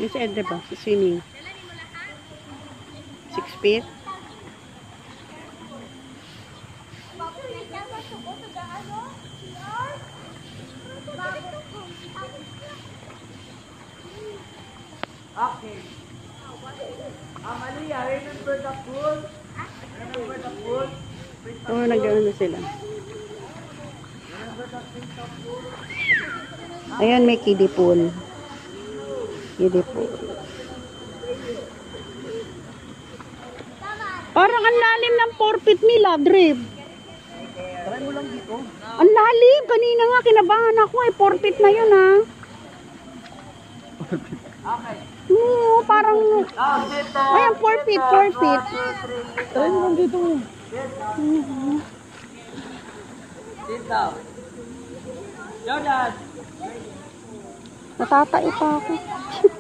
Yung sa Ed, diba? Sa swimming. 6 feet. Okay. Amalia, remember the pool? Remember the pool? Oo, nag-ano na sila. Ayan, may kiddie pool. Kiddie pool. Parang ang lalim ng 4 feet nila, Drip. Try mo lang dito. Ang lalim. Kanina nga, kinabahan ako eh. 4 feet na yun, ha. Okay. Oo, parang... Dito. Ayan, 4 feet, 4 feet. Try mo lang dito. Dito. Jordan. Natatai pa ako.